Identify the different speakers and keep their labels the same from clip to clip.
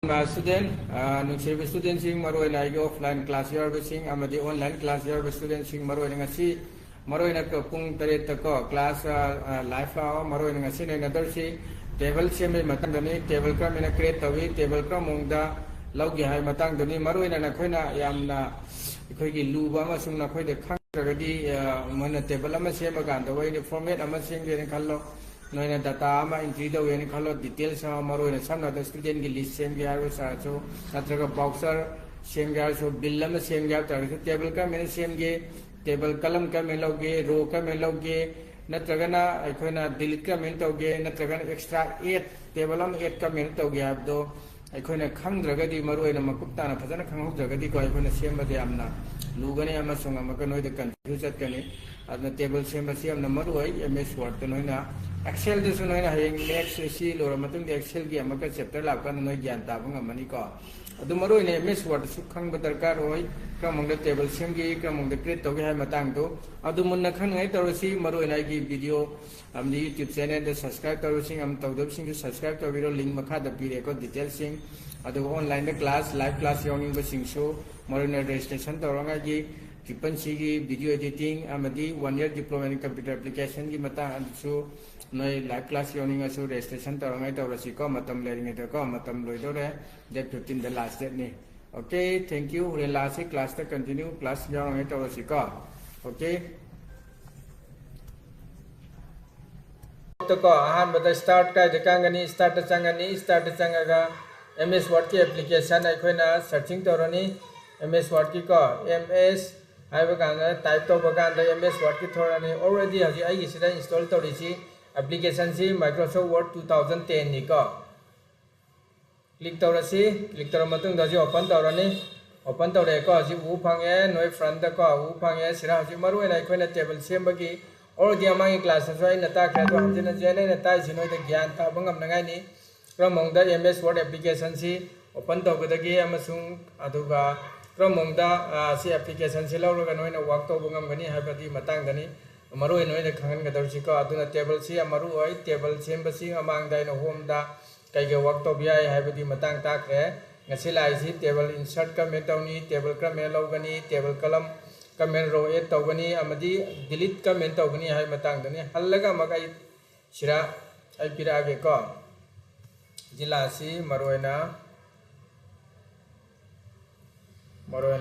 Speaker 1: Student, nunsib student sing maroi na offline class year sing amadi online class year student sing maroi na ngasi maroi na ko pung tare ta ko class live la maroi na ngasi na dar si table sem me matang dani table ka me na create tawi table ka mungda laugi hai matang dani maroi na khoina yamna khoi gi luba ma sung na khoi de khang ragadi mana table ama sem ga da wai format ama sing de khallo noina data ama entry da wen khalo details ama maroi na samna da student gi list sem ya ro sa so natraga boxer sem ya so bill ama sem ya ta table ka me sem ge table kalam ka me loge row ka me loge natraga na aikoina delete ka me toge natraga extra 8 table am 8 ka me toge abdo aikoina khangdraga di maroi na makupta na phajana khanghodraga di ko aikoina sem ba de amna lugani ama songa maka noi de confuse kani adna table sem ba sem na maroi ms word to noina Excel this one next see or matung Excel gi amaka chapter la kan noi gyan ta bang mani ko adu maro ne MS Word sukhang badarkar hoi kramong de table sem gi kramong de create to gi hai matang to adu munna khan ngai to si maro ne gi video amni YouTube channel de subscribe to sing am to do sing subscribe to video link makha da pi ko detail sing adu online de class live class yawning ba sing so maro ne registration to ranga gi Checkon video editing amadi 1 year diploma in computer application gi mata ansu noi live class yawning asu registration tarangai tawrasi ko matam learning to ko matam loidore date 15 the last date ni okay thank you re last class ta continue class yawning tawrasi ko okay to ko ahan bada start kai de kangani start changaga ms word ki application ai khoina searching torani ms word ki ko ms type to baganda ms word ki thorani already haji ai sida install torisi application si Microsoft Word 2010 ni ko click torasi click tor matung da ji open torani open tore ko ji u phange noi front da ko u phange sira ji maru na khoina table sem bagi already amang class so ai na ta kha to hamjina jene na tai ji noi da gyan ta bangam nangai ni kramong da ms word application si open to gadagi amasung aduga kramong da si application si lo ga noi na work to bangam gani habadi matang dani maroi noi de khangan ga dorsi ko aduna table si amaru oi table sem ba sing amang dai no home da kai ge work to biai habadi matang ta kre ngasi lai si table insert ka me tawni table ka me lo gani table kalam ka me row add to gani amadi delete ka me to gani hai matang dani hallaga magai sira ai pira ge ko jila si maroi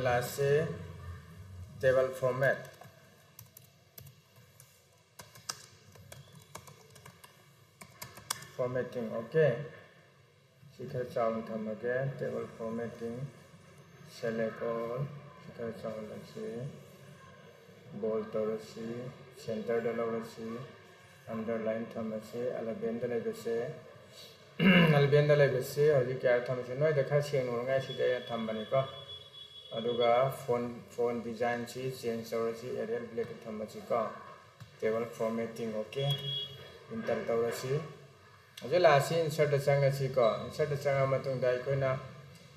Speaker 1: la se table format formatting okay शिखर चावल थम again table formatting select all शिखर चावल से bold torasi center dalawasi underline थम से alben dalai से alben dalai से हजि क्या थम से नोय देखा सेंग नोंगाय सिदे थम बनि को अदुगा font design si change torasi arial black थम से को table formatting okay enter torasi Aja lasi insert changa si ko insert changa matung dai koina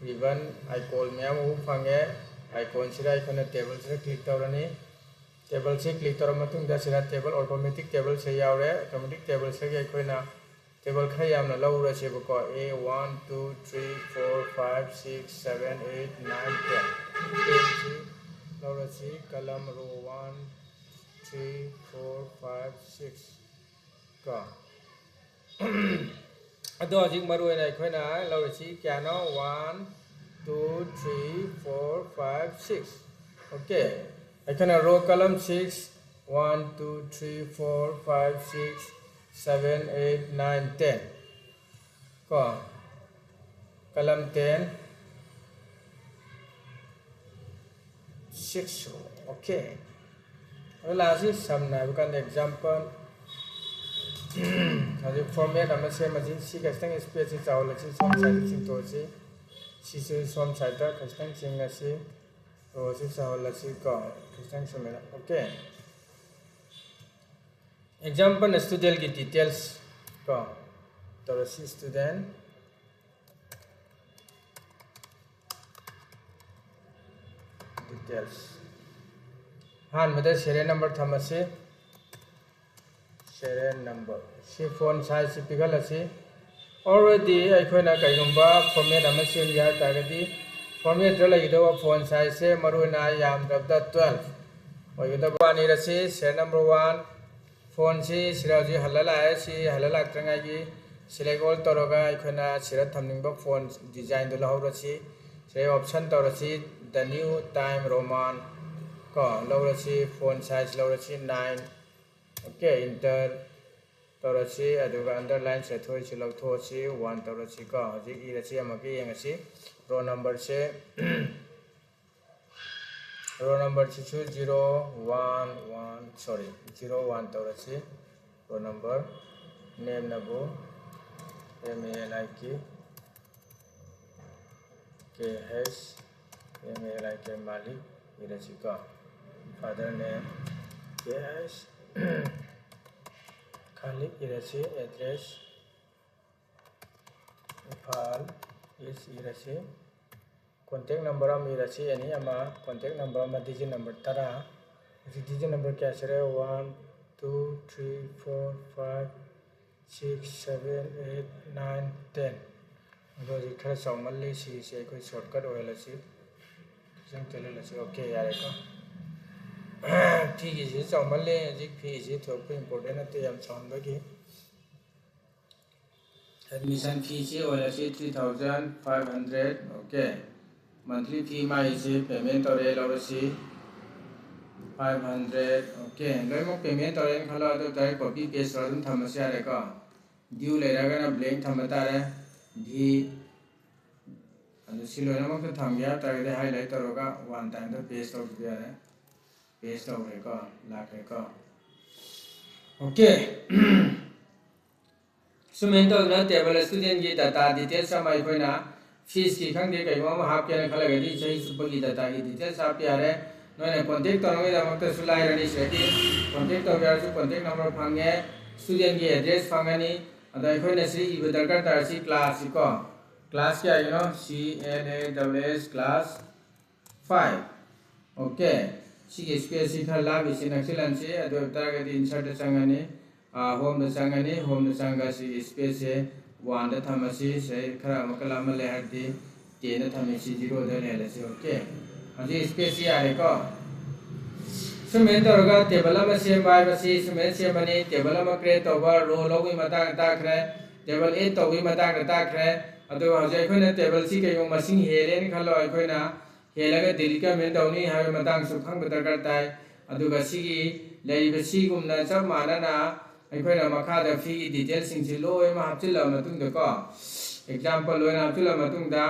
Speaker 1: ribbon icon me amu phange icon sira icon table se click tawrani table se click tor matung da sira table automatic table se yaure automatic table se ge koina table kha yamna lawra se ko a 1 2 3 4 5 6 7 8 9 10 lawra si column row 1 3 4 5 6 ka ado jing maru na khoina lawsi kyano 1 2 3 4 5 6 okay akhana row column 6 1 2 3 4 5 6 7 8 9 10 ko column 10 6 okay last some na bukan example Jadi format ama se ma si kastang space chaw la si som sai si to si som sai ta kastang sing na si to si chaw la si ko kastang se mera okay example student ki details ko to si student details han mede serial number thamase serial number si phone size si pigal asi already I can format a machine yard format the phone size maruna yam 12 or the one is number 1 phone si siraji halala si halala trangaji select all toroga ikona sirat thamning ba phone design do lahorasi say option torasi the new time Roman ko lorasi phone size lorasi 9 okay enter torasi aduga underline se thoi si log thosi 1 torasi ko ji irasi amaki yengasi row number se row number 0 1 1 sorry 0 1 torasi row number name nabu MALIK KH MALIK Malik irasika father name KH Khalid irasi address Imphal is irasi contact number am irasi any ama contact number am digit number tara digit number kya sare 1 2 3 4 5 6 7 8 9 10 Roji khara saumalli si se koi shortcut oil si jang tele la si okay yare ko ठीक है saumalli ji phi ji thok important ate yam chaun ba ki admission fee si oil si 3500 okay monthly fee ma is payment ore lo si 500 okay loi mo payment ore khala to tai copy paste ron thamasya re ko due le ra ga blank thamata re d and silo na mo thamya ta ga highlight toroga one time to paste of dia re paste of re ko la re ko okay sumen to na table student gi data details samai koina fees ki khang de kai mo half ke khala ga di sei super gi data gi details ap ya re noine contact torong da mak sulai rani seti contact to ya su contact number phange student gi address phangani adai khoina si ibe darkar tar si class ko class kya you know CNAWS class 5 okay si space si khala bi sin excellent si ado target insert changani home da changani home da changa si space e 1 da thamasi se khara makala ma le hadi 10 da thamasi 0 da le si okay adi space ya re ko sumen toroga table ma sem bai ba si sumen sem ani table ma create over row logui matang ta khre table 8 to wi matang ta khre ado haje khoina table si ke yong masing helen khalo khoina helaga delika men dawni ha matang su khang badar kar tai ado ga si gi lei ba si gumna chap mana na khoina makha da fee details sing si loi ma hapchil la matung da ko example loi na hapchil la matung da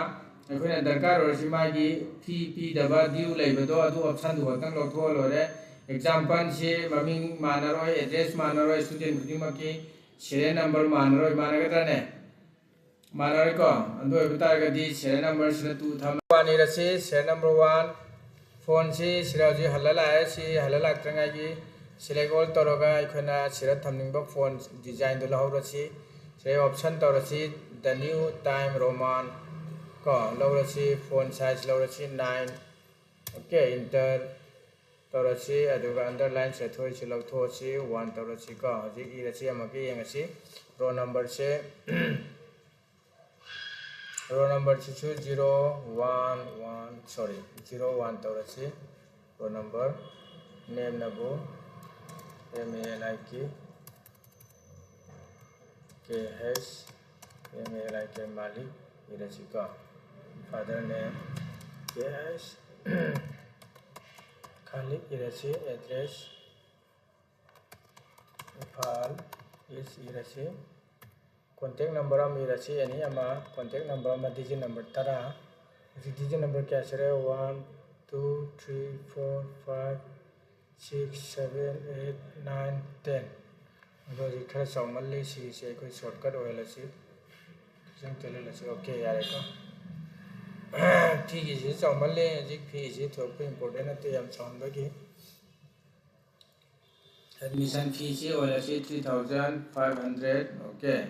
Speaker 1: khoina darkar or si ma gi fee da ba due lei ba do adu option du tang lo tho lo re example si maming manaroi address manaroi student khuding ma ki serial number manaroi managa ne Manari ko ando ebutar ga di serial number sira 2 tham wani ra si serial number 1 phone si siraji halala si halala tranga gi select all toroga ikhona sira thamning ba phone design do lahora si say option tor si the new time Roman ko lahora si phone size lahora si 9 okay enter tor si aduga underline se thoi si log tho si 1 tor si ko ji ira si amaki yengasi row number se row number 0 1 1 sorry 0 1 torasi row number name nabu MALIK KH MALIK Malik irasika father name KH Khalid irasi address Imphal is irasi contact number am irasi any ama contact number am digit number tara digit number kya sare 1 2 3 4 5 6 7 8 9 10 roji khara saumalli si se koi shortcut oil si jang tele la si okay yare ko ठीक है saumalli ji phi ji thok important ate yam chaun ba ki admission fee si oil si 3500 okay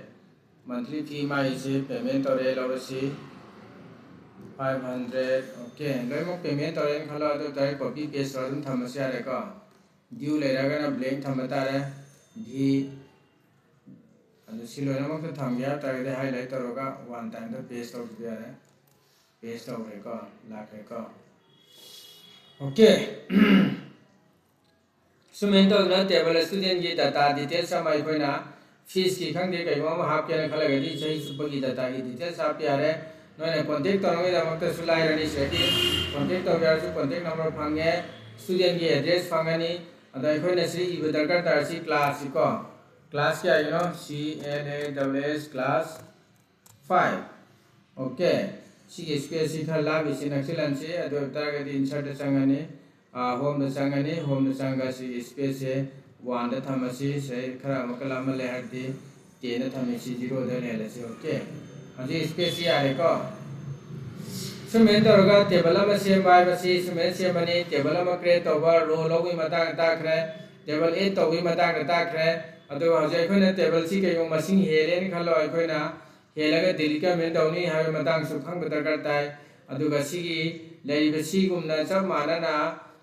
Speaker 1: monthly fee ma is payment ore lo si 500 okay loi mo payment ore khala to tai copy paste ron thamasya re ko due le ra ga blank thamata re d सिलो नमक थम गया ताकि highlight तौरगा one time तो paste हो गया है paste हो गए को लाके को ओके सुमेन तो ना टेबल स्टूडेंट की डाटा डिटेल्स समय कोई ना फीस की खंगे कई बार हाफ के ना खला गई सही सुपर की डाटा की डिटेल्स आप यार है नोने कांटेक्ट तौरगे दमक तो सुलाई रनी सेटी कांटेक्ट तो यार सु कांटेक्ट नंबर फांगे स्टूडेंट की एड्रेस फांगनी अदा कोई ना सी इव दरकार तार सी क्लास को क्लास क्या है नो CNAWS क्लास 5 ओके सी स्पेस सी खला बिसी नक्सलन से अदो तारगे दी इंसर्ट संगनी होम द संगनी होम द संगा सी स्पेस से वन द थमसी से खरा मकला मले हदी 10 द थमसी 0 द ले से ओके अजी स्पेस यारे को सुमेन तौरगा टेबल में सेम बाय बसी सुमेन सेम बनी टेबल में क्रिएट ओवर रो लोगी मतांग ताखरे टेबल 8 तोगी मतांग ताखरे अदो हजे अखोइना टेबल सी कयो मसिंग हेलेन खलो अखोइना हेलगा डिलीट मेन तौनी हाय मतांग सु खंग दरकार ताय अदुगा सिगी लेरिबे सिगुमना सब मानना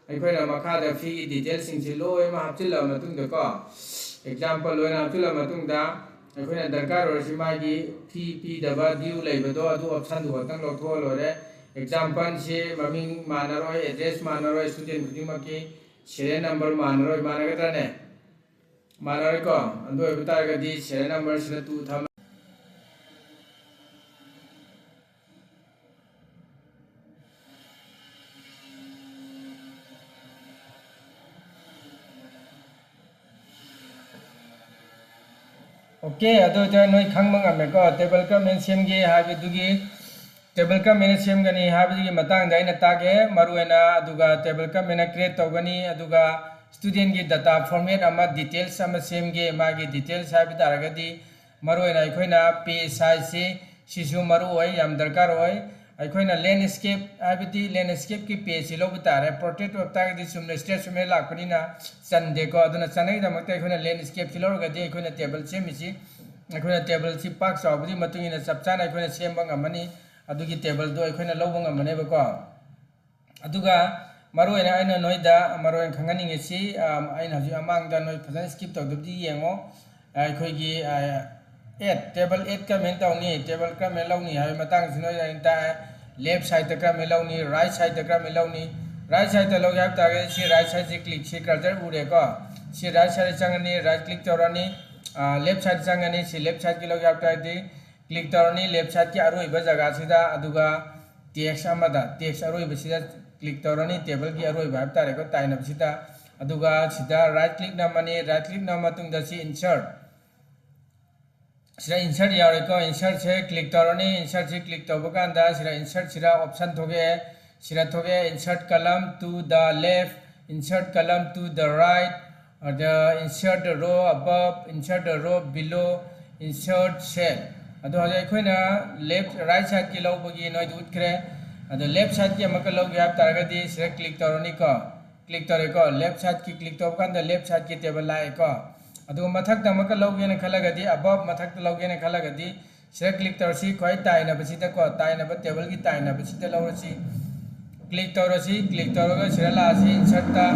Speaker 1: अखोइना मखादा फी डिटेल सिंग सि लोय मा हपचिल मतुंग द को एग्जांपल लोय हपचिल मतुंग दा अखोइना दरकार और सिमागी फी पी दबा ड्यू लेबदो अदु ऑप्शन दु खतंग लौथो लोरे एग्जांपल से ममिंग मानरोय एड्रेस मानरोय स्टूडेंट खुदिमकी serial number मानरोय मानगदने मानरोय को अंदो बतारगदी serial number से 2000 ओके अदो त नोय खंगमंग अमे को टेबल का मेन सेम गे हाबे दुगी टेबल का मेन सेम गनी हाबे दुगी मतंग दाइना तागे मरुएना अदुगा टेबल का मेन क्रिएट तोगनी अदुगा स्टूडेंट की डाटा फॉर्मेट अमा डिटेल्स अमा सेम गे मागी डिटेल्स हाबे तारगदी मरुएना अखोइना पे साइज से सिसु मरुओय याम दरकार होय अखोइना लैंडस्केप हाबेदी लैंडस्केप की पेज लो बतारे पोर्ट्रेट ऑफ तागदी सुमने स्टेज सुमने लाकपनिना चंदे को अदुना चनई दमकते अखोइना लैंडस्केप सिलोरगदी अखोइना टेबल सेमिसी अखोइना टेबल सि पाक सावबदी मतुंगिना सबचाना अखोइना सेमबा ngamani अदुगी टेबल दो अखोइना लौबा ngamane बको अदुगा मरुएना आइना नोइदा मरुएन खंगनिंगे सि आइना हजि अमांगदा नोइ फजन स्किप तौदबदी येंगो अखोइगी 8 टेबल 8 का मेन तौनी टेबल का मेन लौनी हाय मतंग सिनो इनता लेफ्ट साइड का मेन लौनी राइट साइड का मेन लौनी राइट साइड लो याब तागे सि राइट साइड से क्लिक सि कर्सर उरे को सि राइट साइड चंगनी राइट क्लिक तौरानी लेफ्ट साइड चंगनी सि लेफ्ट साइड की लो याब तागे क्लिक तौरानी लेफ्ट साइड की अरोइबा जगह सिदा अदुगा टेक्स्ट अमदा टेक्स्ट अरोइबा सिदा क्लिक तौरानी टेबल की अरोइबा हाब तारे को ताइनब सिदा अदुगा सिदा राइट क्लिक नमनी राइट क्लिक नमतुंग दसि इंसर्ट सिरा इंसर्ट यारेको इंसर्ट से क्लिक तौरानी इंसर्ट से क्लिक तौबकांदा सिरा इंसर्ट सिरा ऑप्शन थोगे सिरा थोगे insert column to the left insert column to the right और the insert row above insert row below insert cell अदो हजे अखोइना लेफ्ट राइट साइड की लौबगी नोय उठखरे अदो लेफ्ट साइड की अमक लौगे आप तारगदी सिरा क्लिक तौरानी को क्लिक तौरेको लेफ्ट साइड की क्लिक तौबकांदा लेफ्ट साइड की टेबल लाएको अदो मथक तमक लौगे न खलगदी अबव मथक लौगे न खलगदी सिरा क्लिक तौरसी खोय ताइना बसिदा को ताइना ब टेबल की ताइना बसिदा लौरसी क्लिक तौरसी क्लिक तौरगा सिरा लासी इंसर्ट ता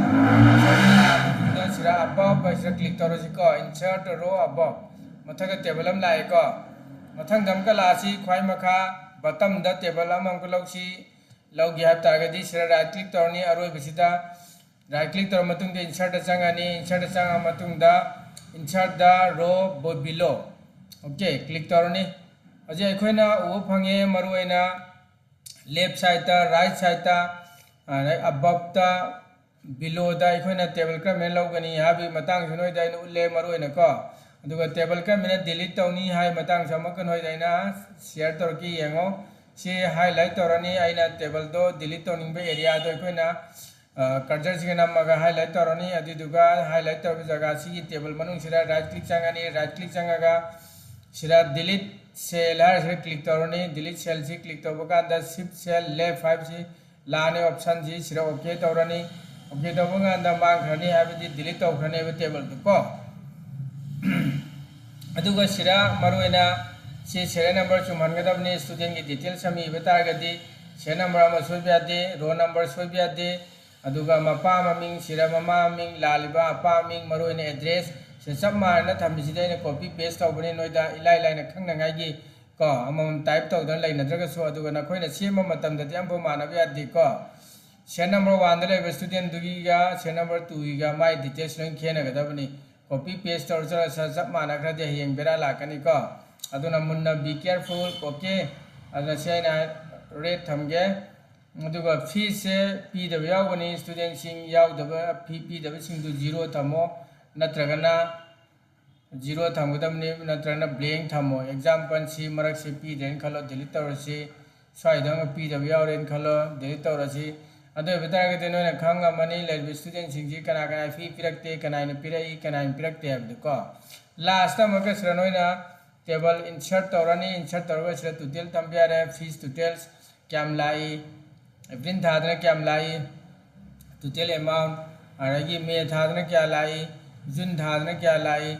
Speaker 1: सिरा अबव सिरा क्लिक तौरसी को इंसर्ट रो अबव मथक टेबल हम लाए को मथंग दमका लासी खोय मखा बटम द टेबल हम लौसी लौगे हाब तागदी सिरा राइट क्लिक तौरनी अरोय बसिदा राइट क्लिक तौर मतुंग दे इंसर्ट चंगानी इंसर्ट चंगा मतुंग दा insert the row below okay click तौरनी अजे अखोइना वो फंगे मरुएना लेफ्ट साइड ता राइट साइड ता above ता below दा अखोइना टेबल का मेन लौगनी हा भी मतंग सनोय दाइन उल्ले मरुएना को अदुगा टेबल का मेन डिलीट तौनी हाय मतंग समकन होय दाइना शेयर तौर की येंगो से हाईलाइट तौरनी आइना टेबल दो डिलीट तौनिंग बे एरिया दो अखोइना कर्जर से नमगा हाईलाइट तौरनी अदुदुगा हाईलाइट तौर जगह सी टेबल मनुंग सिरा right click Changani right click चंगागा सिरा डिलीट सेल हर से क्लिक तौरनी डिलीट सेल से क्लिक तौबकांदा शिफ्ट सेल लेफ्ट 5 से लाने ऑप्शन जी सिरा ओके तौरनी ओके तौबकांदा मांगखरनी हाबदी डिलीट तौखरने बे टेबल को अदुगा सिरा मरुएना से serial number चुमहनगदबनी स्टूडेंट की डिटेल्स समी बतारगदी serial number अमा सोइब्यादे रो नंबर सोइब्यादे अदुगा मपा ममिंग सिरा ममा मिंग लालिबा अपा मिंग मरुएना एड्रेस से सब मारना थम्बिसिदे कॉपी पेस्ट तौबने नोइदा इलाइ लाइना खंगनांगाइगी को अमम टाइप तौदन लै नद्रगसु अदुगा नखोइना सेम मतमदति अम्बो मानब यादि को से नंबर 1 दा लेबे स्टूडेंट दुगिगा से नंबर 2 गिगा माइ डिटेल्स लोइन खेनगदबनी कॉपी पेस्ट तौर सब माना खरदे हयेंग बेरा लाकनी को अदुना मुन्ना बी केयरफुल ओके अदुना सेना रेट थमगे अदुगा फी से पी दब यावनी स्टूडेंट सिंग यावदब फी दब सिंग दु जीरो थमो नत्रगना जीरो थमगदबनी नत्रगना ब्लैंक थमो एग्जांपल सी मरक से पी देन खलो डिलीट तौरसी स्वाइदंग पी दब यावरेन खलो डिलीट तौरसी अदो बेतारगते नोना खंगा मनी लेबे स्टूडेंट सिंग जी कना कना फी पिरकते कनाइन पिरई कनाइन पिरकते हबदको लास्ट मका श्रनोइना टेबल इंसर्ट तौरनी इंसर्ट तौरगा श्र टोटल तंबियारे फीस टोटल्स क्याम लाई एप्रिल थादना क्याम लाई टोटल अमाउंट अरगी मे थादना क्या लाई जून थादना क्या लाई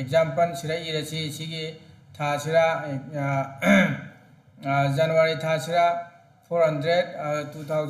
Speaker 1: एग्जांपल श्र इरसी सिगी थासरा जनवरी थासरा 400 2000